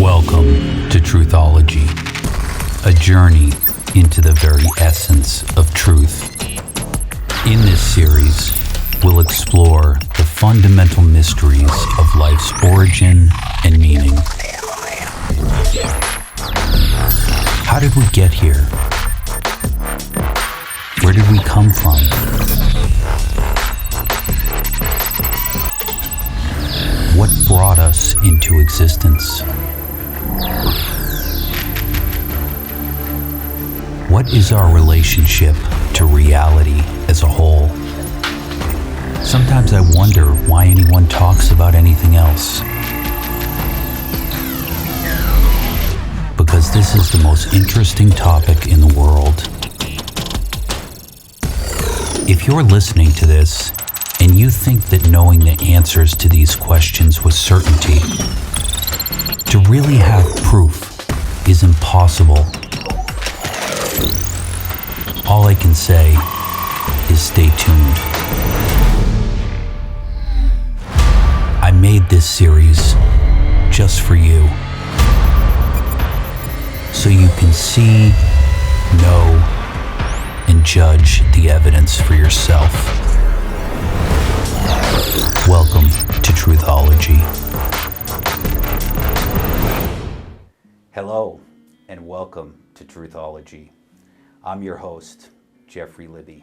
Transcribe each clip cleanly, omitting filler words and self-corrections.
Welcome to Truthology, a journey into the very essence of truth. In this series, we'll explore the fundamental mysteries of life's origin and meaning. How did we get here? Where did we come from? What brought us into existence? What is our relationship to reality as a whole? Sometimes I wonder why anyone talks about anything else. Because this is the most interesting topic in the world. If you're listening to this and you think that knowing the answers to these questions with certainty, to really have proof, is impossible, all I can say is stay tuned. I made this series just for you, so you can see, know, and judge the evidence for yourself. Welcome to Truthology. Hello, and welcome to Truthology. I'm your host, Jeffrey Libby.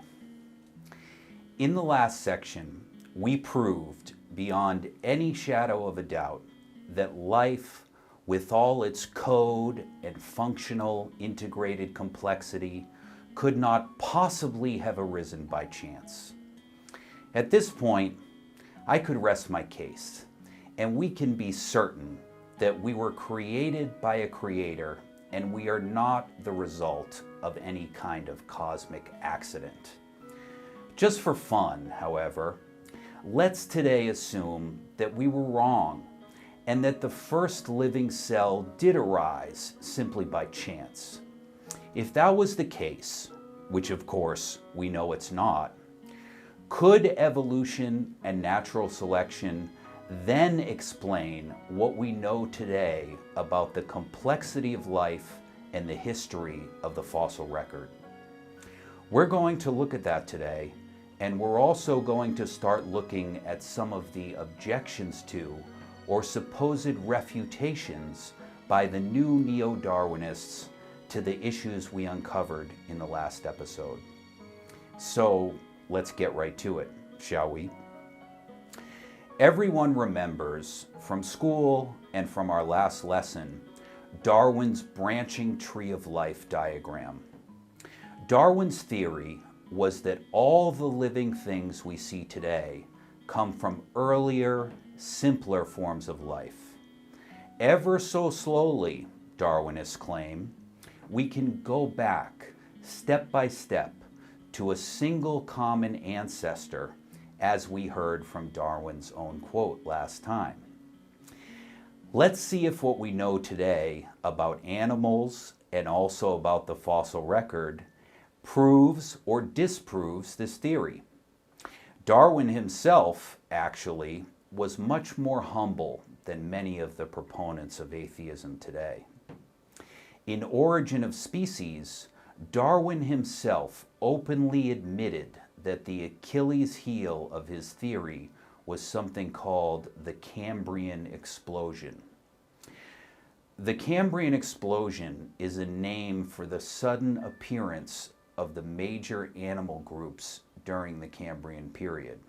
In the last section, we proved beyond any shadow of a doubt that life, with all its code and functional integrated complexity, could not possibly have arisen by chance. At this point, I could rest my case, and we can be certain that we were created by a creator and we are not the result of any kind of cosmic accident. Just for fun, however, let's today assume that we were wrong and that the first living cell did arise simply by chance. If that was the case, which of course we know it's not, could evolution and natural selection then explain what we know today about the complexity of life and the history of the fossil record? We're going to look at that today, and we're also going to start looking at some of the objections to or supposed refutations by the new neo-Darwinists to the issues we uncovered in the last episode. So let's get right to it, shall we? Everyone remembers from school and from our last lesson Darwin's branching tree of life diagram. Darwin's theory was that all the living things we see today come from earlier, simpler forms of life. Ever so slowly, Darwinists claim, we can go back step by step to a single common ancestor, as we heard from Darwin's own quote last time. Let's see if what we know today about animals and also about the fossil record proves or disproves this theory. Darwin himself, actually, was much more humble than many of the proponents of atheism today. In Origin of Species, Darwin himself openly admitted that the Achilles heel of his theory was something called the Cambrian Explosion. The Cambrian Explosion is a name for the sudden appearance of the major animal groups during the Cambrian period.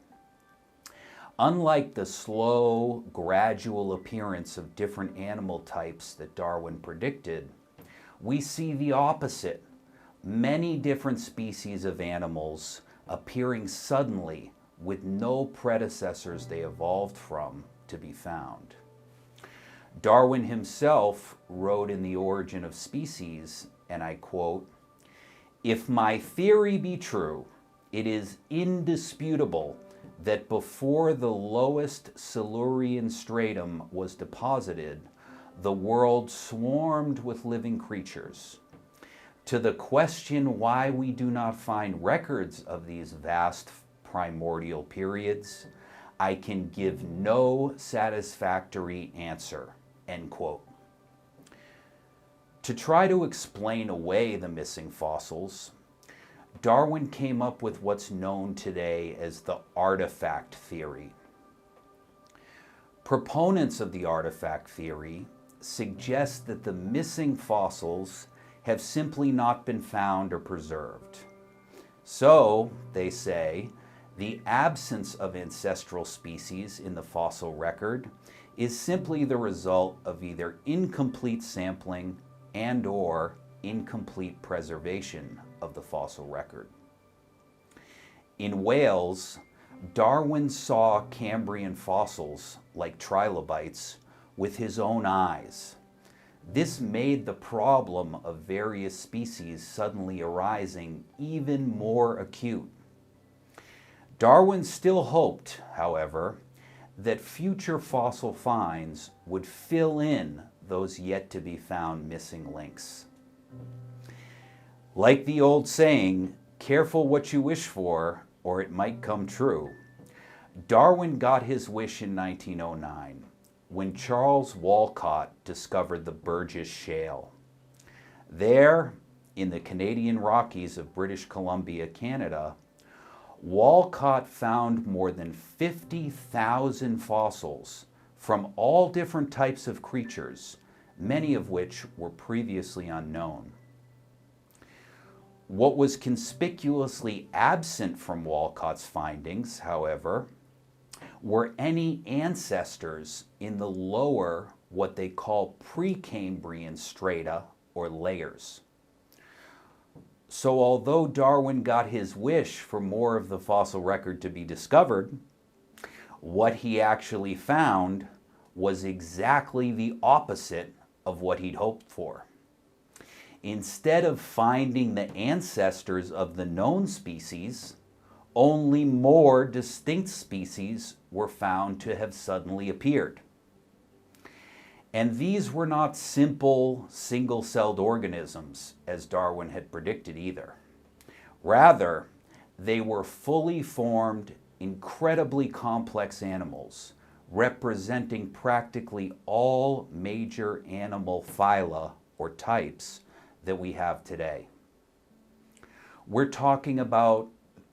Unlike the slow, gradual appearance of different animal types that Darwin predicted, we see the opposite. Many different species of animals appearing suddenly with no predecessors they evolved from to be found. Darwin himself wrote in the Origin of Species, and I quote, "If my theory be true, it is indisputable that before the lowest Silurian stratum was deposited, the world swarmed with living creatures. To the question why we do not find records of these vast primordial periods, I can give no satisfactory answer." End quote. To try to explain away the missing fossils, Darwin came up with what's known today as the artifact theory. Proponents of the artifact theory suggest that the missing fossils have simply not been found or preserved. So, they say, the absence of ancestral species in the fossil record is simply the result of either incomplete sampling and/or incomplete preservation of the fossil record. In Wales, Darwin saw Cambrian fossils, like trilobites, with his own eyes. This made the problem of various species suddenly arising even more acute. Darwin still hoped, however, that future fossil finds would fill in those yet-to-be-found missing links. Like the old saying, careful what you wish for, or it might come true, Darwin got his wish in 1909 when Charles Walcott discovered the Burgess Shale. There, in the Canadian Rockies of British Columbia, Canada, Walcott found more than 50,000 fossils from all different types of creatures, many of which were previously unknown. What was conspicuously absent from Walcott's findings, however, were any ancestors in the lower, what they call Precambrian strata or layers. So although Darwin got his wish for more of the fossil record to be discovered, what he actually found was exactly the opposite of what he'd hoped for. Instead of finding the ancestors of the known species, only more distinct species were found to have suddenly appeared. And these were not simple, single-celled organisms, as Darwin had predicted either. Rather, they were fully formed, incredibly complex animals, representing practically all major animal phyla or types that we have today. We're talking about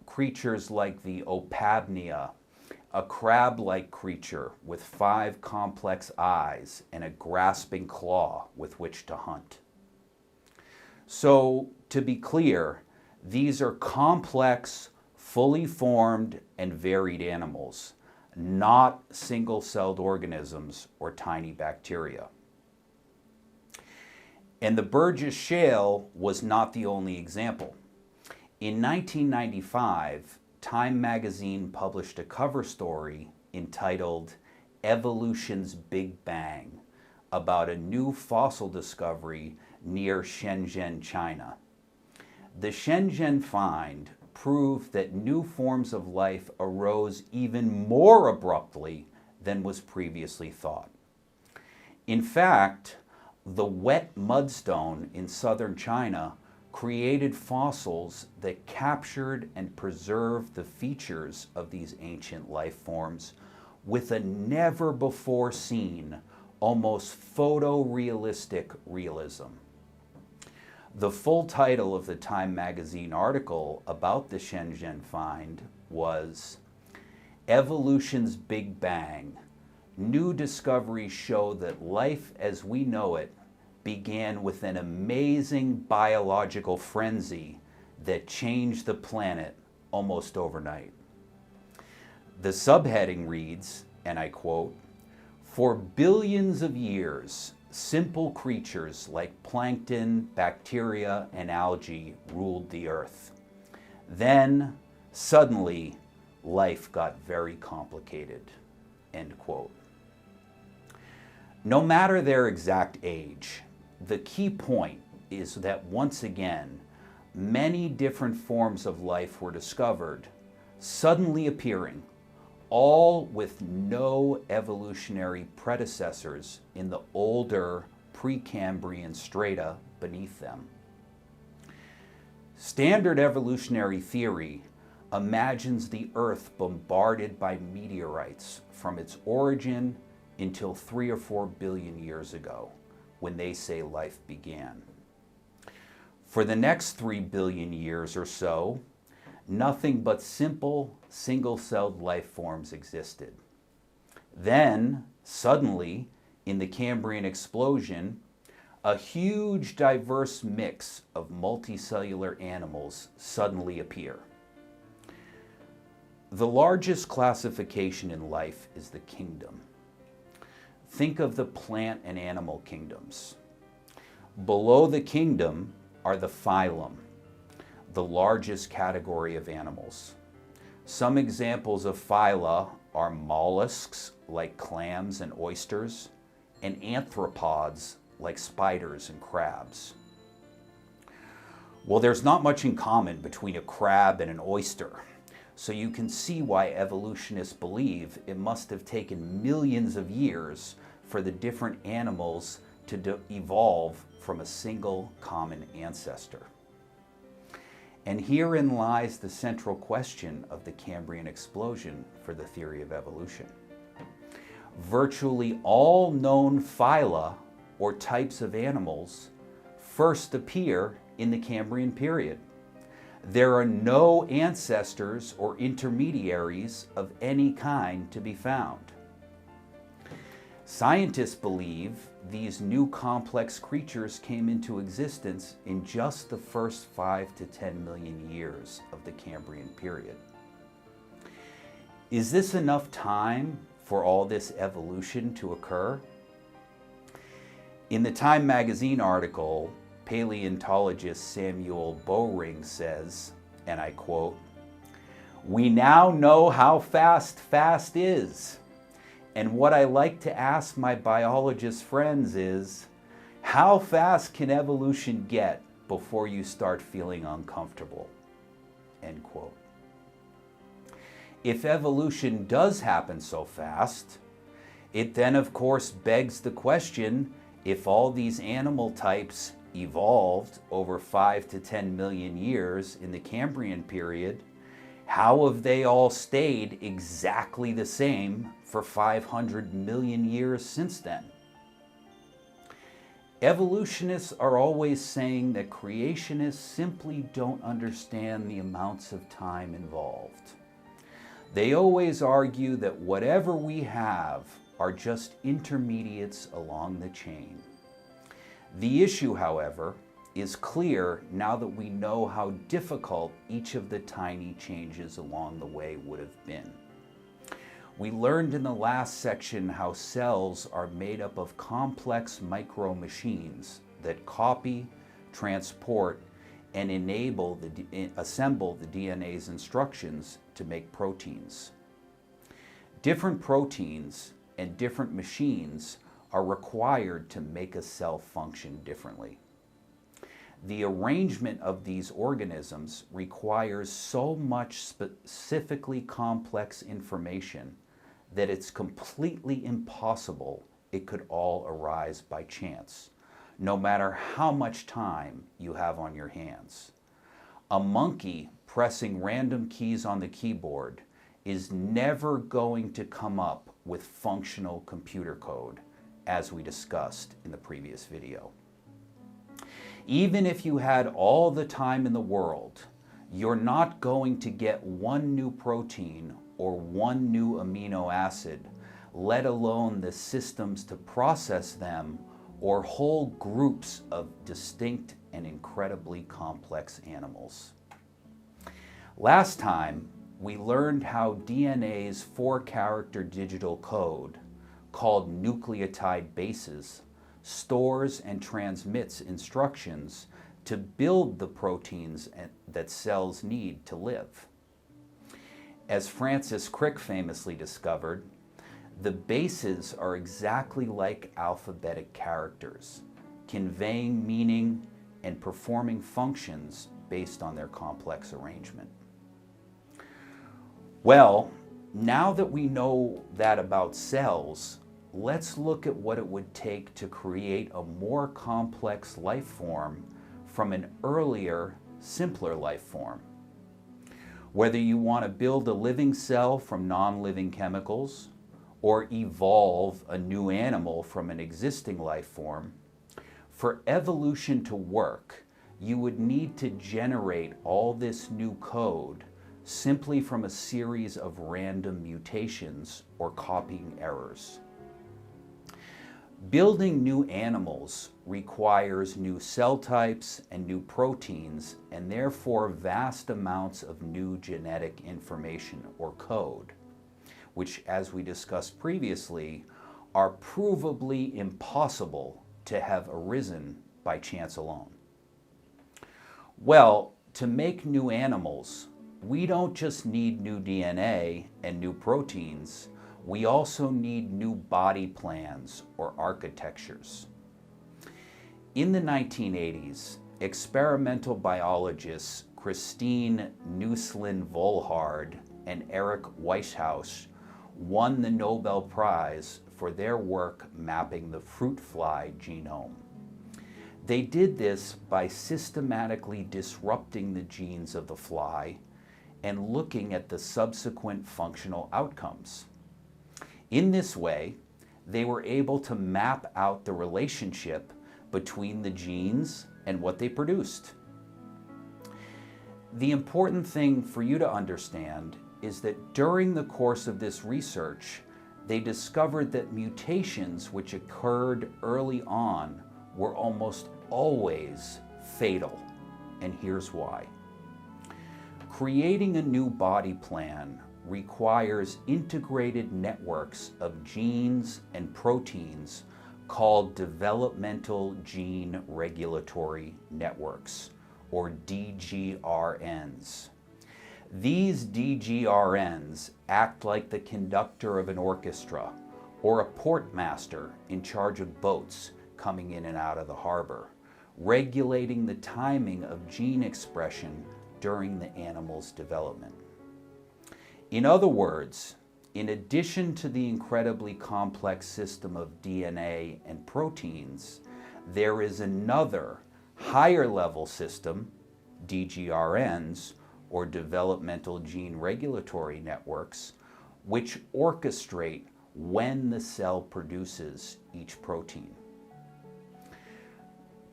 creatures like the Opabnia, a crab-like creature with 5 complex eyes and a grasping claw with which to hunt. So, to be clear, these are complex, fully formed, and varied animals, not single-celled organisms or tiny bacteria. And the Burgess Shale was not the only example. In 1995, Time magazine published a cover story entitled "Evolution's Big Bang" about a new fossil discovery near Shenzhen, China. The Shenzhen find proved that new forms of life arose even more abruptly than was previously thought. In fact, the wet mudstone in southern China created fossils that captured and preserved the features of these ancient life forms with a never-before-seen, almost photorealistic realism. The full title of the Time magazine article about the Shenzhen find was "Evolution's Big Bang. New discoveries show that life as we know it began with an amazing biological frenzy that changed the planet almost overnight." The subheading reads, and I quote, "For billions of years, simple creatures like plankton, bacteria, and algae ruled the earth. Then, suddenly, life got very complicated." End quote. No matter their exact age, the key point is that once again, many different forms of life were discovered, suddenly appearing, all with no evolutionary predecessors in the older Precambrian strata beneath them. Standard evolutionary theory imagines the Earth bombarded by meteorites from its origin until 3 or 4 billion years ago, when they say life began. For the next 3 billion years or so, nothing but simple single-celled life forms existed. Then, suddenly, in the Cambrian Explosion, a huge diverse mix of multicellular animals suddenly appear. The largest classification in life is the kingdom. Think of the plant and animal kingdoms. Below the kingdom are the phylum, the largest category of animals. Some examples of phyla are mollusks like clams and oysters, and arthropods like spiders and crabs. Well, there's not much in common between a crab and an oyster, so you can see why evolutionists believe it must have taken millions of years for the different animals to evolve from a single common ancestor. And herein lies the central question of the Cambrian Explosion for the theory of evolution. Virtually all known phyla or types of animals first appear in the Cambrian period. There are no ancestors or intermediaries of any kind to be found. Scientists believe these new complex creatures came into existence in just the first 5 to 10 million years of the Cambrian period. Is this enough time for all this evolution to occur? In the Time magazine article, paleontologist Samuel Bowring says, and I quote, "We now know how fast is. And what I like to ask my biologist friends is, how fast can evolution get before you start feeling uncomfortable?" End quote. If evolution does happen so fast, it then of course begs the question, if all these animal types evolved over 5 to 10 million years in the Cambrian period, how have they all stayed exactly the same for 500 million years since then? Evolutionists are always saying that creationists simply don't understand the amounts of time involved. They always argue that whatever we have are just intermediates along the chain. The issue, however, is clear now that we know how difficult each of the tiny changes along the way would have been. We learned in the last section how cells are made up of complex micro-machines that copy, transport, and assemble the DNA's instructions to make proteins. Different proteins and different machines are required to make a cell function differently. The arrangement of these organisms requires so much specifically complex information that it's completely impossible it could all arise by chance, no matter how much time you have on your hands. A monkey pressing random keys on the keyboard is never going to come up with functional computer code, as we discussed in the previous video. Even if you had all the time in the world, you're not going to get one new protein or one new amino acid, let alone the systems to process them or whole groups of distinct and incredibly complex animals. Last time, we learned how DNA's 4-character digital code, called nucleotide bases, stores and transmits instructions to build the proteins that cells need to live. As Francis Crick famously discovered, the bases are exactly like alphabetic characters, conveying meaning and performing functions based on their complex arrangement. Well, now that we know that about cells, let's look at what it would take to create a more complex life form from an earlier, simpler life form. Whether you want to build a living cell from non-living chemicals, or evolve a new animal from an existing life form, For evolution to work, you would need to generate all this new code simply from a series of random mutations or copying errors. Building new animals requires new cell types and new proteins, and therefore vast amounts of new genetic information or code, which, as we discussed previously, are provably impossible to have arisen by chance alone. Well, to make new animals, we don't just need new DNA and new proteins, we also need new body plans or architectures. In the 1980s, experimental biologists Christine Nuslin-Volhard and Eric Weishaupt won the Nobel Prize for their work mapping the fruit fly genome. They did this by systematically disrupting the genes of the fly and looking at the subsequent functional outcomes. In this way, they were able to map out the relationship between the genes and what they produced. The important thing for you to understand is that during the course of this research, they discovered that mutations which occurred early on were almost always fatal, and here's why. Creating a new body plan requires integrated networks of genes and proteins called Developmental Gene Regulatory Networks, or DGRNs. These DGRNs act like the conductor of an orchestra or a portmaster in charge of boats coming in and out of the harbor, regulating the timing of gene expression during the animal's development. In other words, in addition to the incredibly complex system of DNA and proteins, there is another higher level system, DGRNs, or Developmental Gene Regulatory Networks, which orchestrate when the cell produces each protein.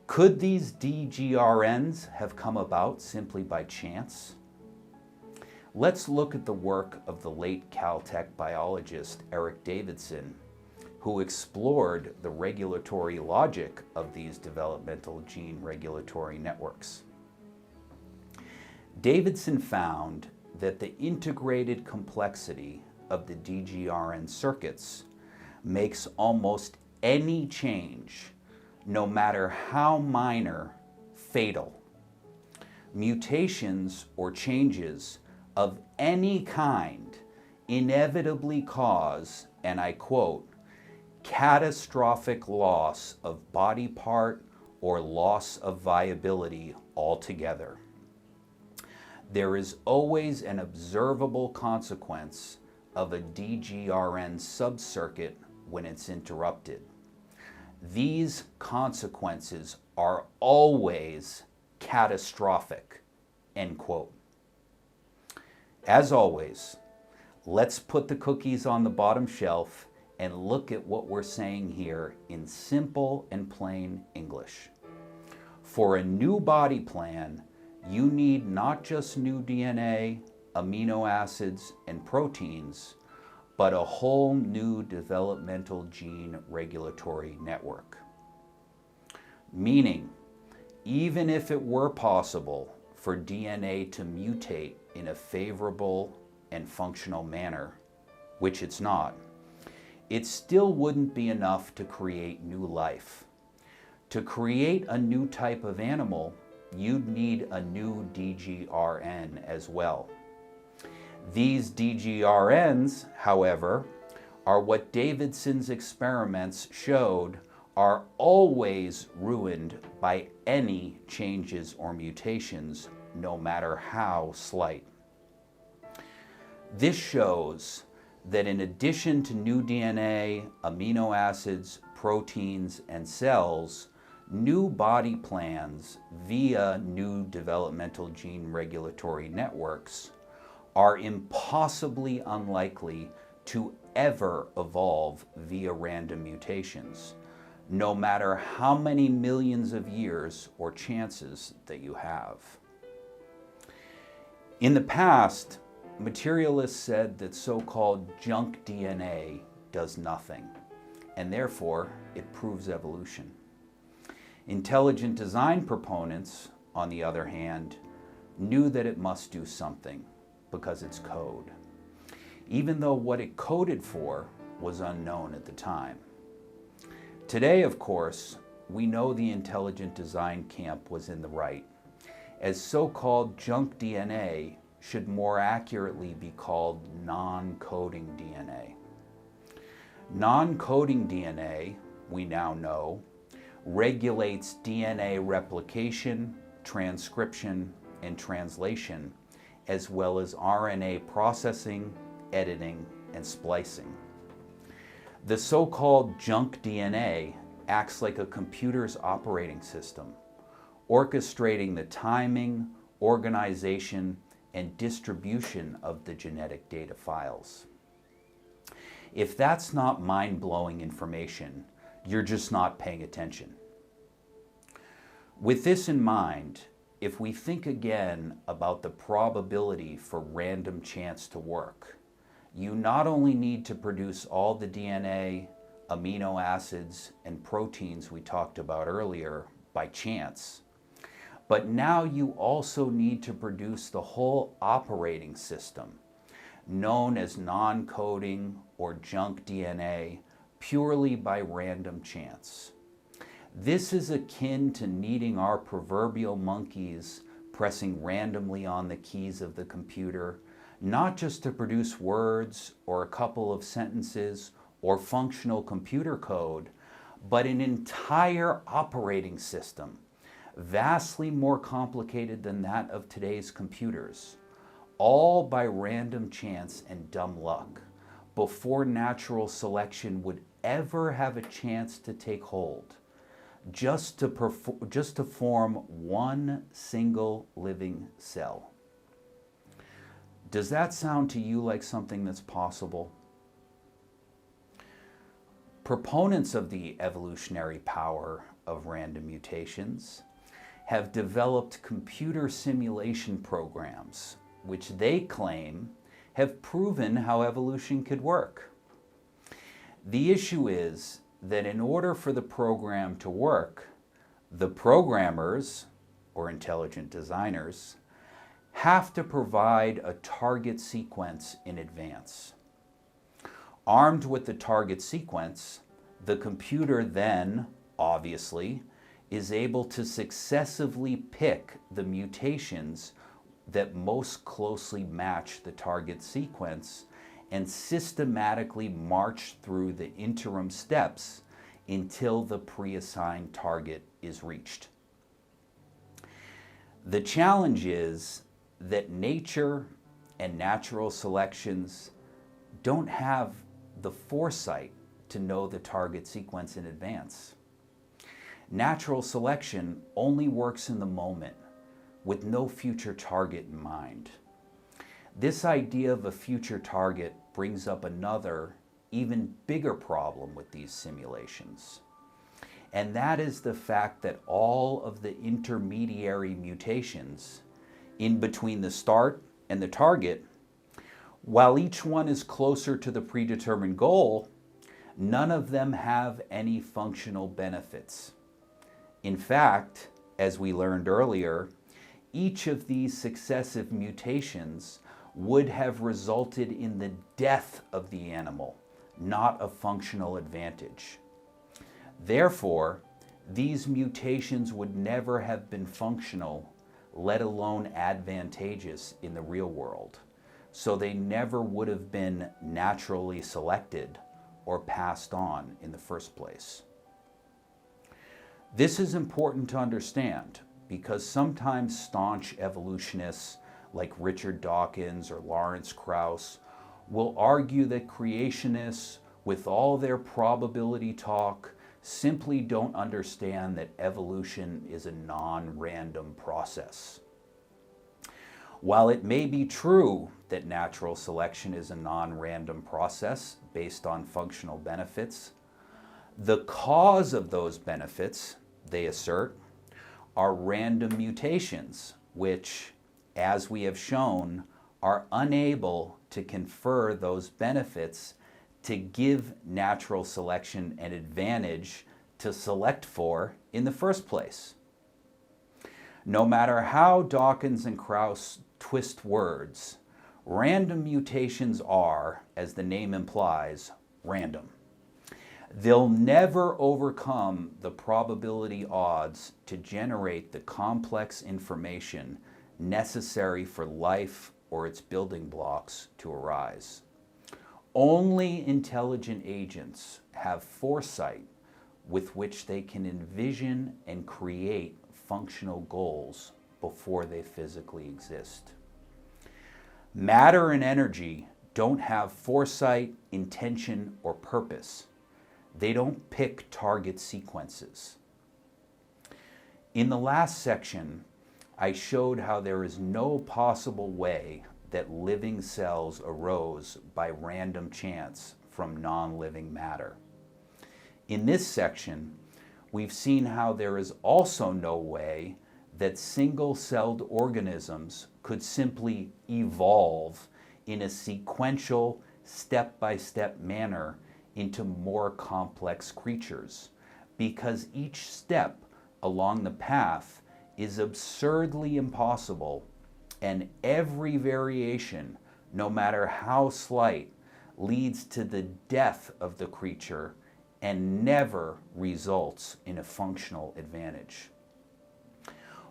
Could these DGRNs have come about simply by chance? Let's look at the work of the late Caltech biologist Eric Davidson, who explored the regulatory logic of these developmental gene regulatory networks. Davidson found that the integrated complexity of the DGRN circuits makes almost any change, no matter how minor, fatal. Mutations or changes of any kind inevitably cause, and I quote, catastrophic loss of body part or loss of viability altogether. There is always an observable consequence of a DGRN subcircuit when it's interrupted. These consequences are always catastrophic, end quote. As always, let's put the cookies on the bottom shelf and look at what we're saying here in simple and plain English. For a new body plan, you need not just new DNA, amino acids, and proteins, but a whole new developmental gene regulatory network. Meaning, even if it were possible for DNA to mutate in a favorable and functional manner, which it's not, it still wouldn't be enough to create new life. To create a new type of animal, you'd need a new DGRN as well. These DGRNs, however, are what Davidson's experiments showed are always ruined by any changes or mutations, no matter how slight. This shows that in addition to new DNA, amino acids, proteins, and cells, new body plans via new developmental gene regulatory networks are impossibly unlikely to ever evolve via random mutations, no matter how many millions of years or chances that you have. In the past, materialists said that so-called junk DNA does nothing, and therefore it proves evolution. Intelligent design proponents, on the other hand, knew that it must do something because it's code, even though what it coded for was unknown at the time. Today, of course, we know the intelligent design camp was in the right, as so-called junk DNA should more accurately be called non-coding DNA. Non-coding DNA, we now know, regulates DNA replication, transcription, and translation, as well as RNA processing, editing, and splicing. The so-called junk DNA acts like a computer's operating system, orchestrating the timing, organization, and distribution of the genetic data files. If that's not mind-blowing information, you're just not paying attention. With this in mind, if we think again about the probability for random chance to work, you not only need to produce all the DNA, amino acids, and proteins we talked about earlier by chance, but now you also need to produce the whole operating system, known as non-coding or junk DNA, purely by random chance. This is akin to needing our proverbial monkeys pressing randomly on the keys of the computer, not just to produce words or a couple of sentences or functional computer code, but an entire operating system, vastly more complicated than that of today's computers, all by random chance and dumb luck, before natural selection would ever have a chance to take hold, just to form one single living cell. Does that sound to you like something that's possible? Proponents of the evolutionary power of random mutations have developed computer simulation programs, which they claim have proven how evolution could work. The issue is that in order for the program to work, the programmers, or intelligent designers, have to provide a target sequence in advance. Armed with the target sequence, the computer then, obviously, is able to successively pick the mutations that most closely match the target sequence and systematically march through the interim steps until the pre-assigned target is reached. The challenge is that nature and natural selections don't have the foresight to know the target sequence in advance. Natural selection only works in the moment, with no future target in mind. This idea of a future target brings up another, even bigger problem with these simulations. And that is the fact that all of the intermediary mutations in between the start and the target, while each one is closer to the predetermined goal, none of them have any functional benefits. In fact, as we learned earlier, each of these successive mutations would have resulted in the death of the animal, not a functional advantage. Therefore, these mutations would never have been functional, let alone advantageous in the real world. So they never would have been naturally selected or passed on in the first place. This is important to understand because sometimes staunch evolutionists like Richard Dawkins or Lawrence Krauss will argue that creationists, with all their probability talk, simply don't understand that evolution is a non-random process. While it may be true that natural selection is a non-random process based on functional benefits, The cause of those benefits, they assert, are random mutations, which, as we have shown, are unable to confer those benefits to give natural selection an advantage to select for in the first place. No matter how Dawkins and Krauss twist words, random mutations are, as the name implies, random. They'll never overcome the probability odds to generate the complex information necessary for life or its building blocks to arise. Only intelligent agents have foresight with which they can envision and create functional goals before they physically exist. Matter and energy don't have foresight, intention, or purpose. They don't pick target sequences. In the last section, I showed how there is no possible way that living cells arose by random chance from non-living matter. In this section, we've seen how there is also no way that single-celled organisms could simply evolve in a sequential, step-by-step manner into more complex creatures, because each step along the path is absurdly impossible, and every variation, no matter how slight, leads to the death of the creature and never results in a functional advantage.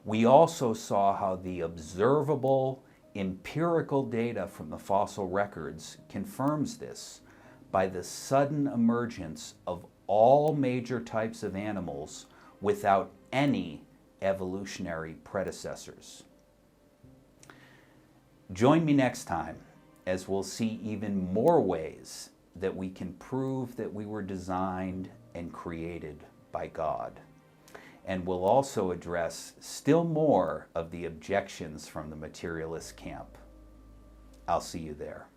We also saw how the observable, empirical data from the fossil records confirms this by the sudden emergence of all major types of animals without any evolutionary predecessors. Join me next time as we'll see even more ways that we can prove that we were designed and created by God. And we'll also address still more of the objections from the materialist camp. I'll see you there.